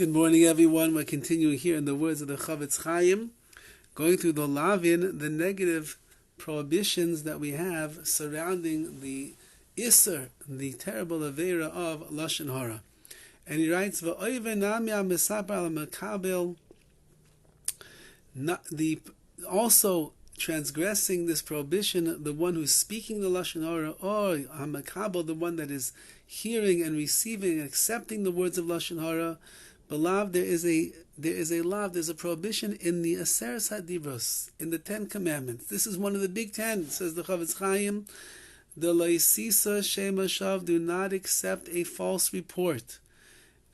Good morning, everyone. We're continuing here in the words of the CHOFETZ, going through the lavin, the negative prohibitions that we have surrounding the Isser, the terrible avera of Lashon Hara. And he writes, also transgressing this prohibition, the one who's speaking the Lashon Hara, or HaMakabel, the one that is hearing and receiving and accepting the words of Lashon Hara. Beloved, there's a prohibition in the Aseres HaDibros, in the 10 Commandments. This is one of the big 10, says the CHOFETZ. The Laisisa Shema Shav, do not accept a false report.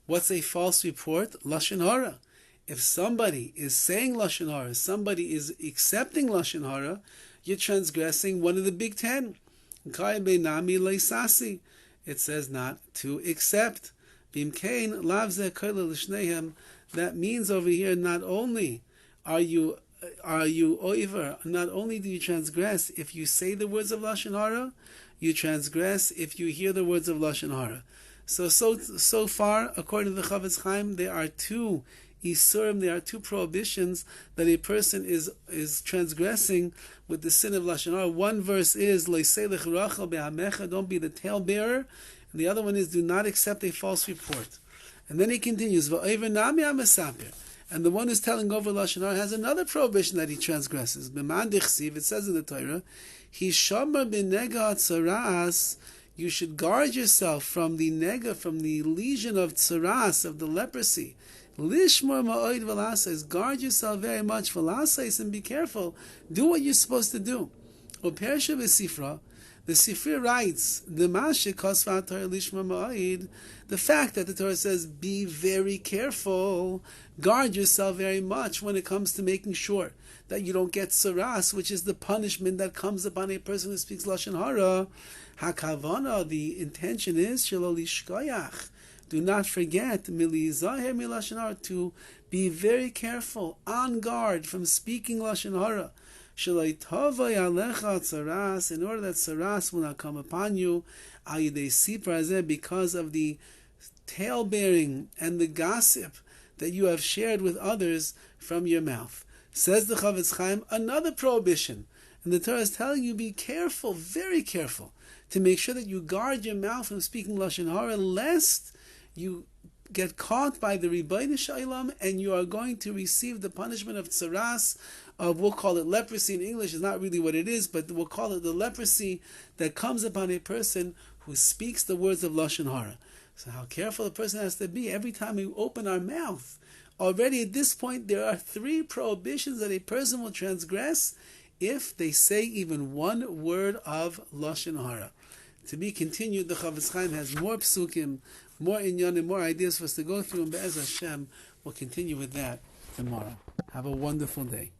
What's a false report? Lashon Hara. If somebody is saying Lashon Hara, somebody is accepting Lashon Hara, you're transgressing one of the big 10. It says not to accept. That means over here, not only are you over, not only do you transgress if you say the words of Lashon Hara, you transgress if you hear the words of Lashon Hara. So far, according to the CHOFETZ, there are two isurim, there are two prohibitions that a person is transgressing with the sin of Lashon Hara. One verse is, don't be the talebearer. And the other one is, do not accept a false report. And then he continues, and the one who's telling over Lashon Hara has another prohibition that he transgresses. It says in the Torah, you should guard yourself from the nega, from the lesion of Tzaras, of the leprosy. Lishmor ma'od v'lasais, guard yourself very much, v'lasais, and be careful. Do what you're supposed to do. U'persha v'sifra, the Sifri writes, the fact that the Torah says, be very careful, guard yourself very much when it comes to making sure that you don't get Tzaras, which is the punishment that comes upon a person who speaks Lashon Hara. Hakavana, the intention is, shelo lishkoyach, do not forget, milizaher milashon hara, to be very careful, on guard from speaking Lashon Hara. In order that Tzaras will not come upon you, because of the tale-bearing and the gossip that you have shared with others from your mouth. Says the CHOFETZ, another prohibition. And the Torah is telling you, be careful, very careful, to make sure that you guard your mouth from speaking Lashon Hara, lest you get caught by the Ribbono Shel Olam and you are going to receive the punishment of Tzaras, of, we'll call it leprosy in English, is not really what it is, but we'll call it the leprosy that comes upon a person who speaks the words of Lashon Hara. So how careful a person has to be every time we open our mouth. Already at this point, there are 3 prohibitions that a person will transgress if they say even one word of Lashon Hara. To be continued, the CHOFETZ has more psukim, more inyanim, more ideas for us to go through, and Be'ez Hashem, we'll continue with that tomorrow. Have a wonderful day.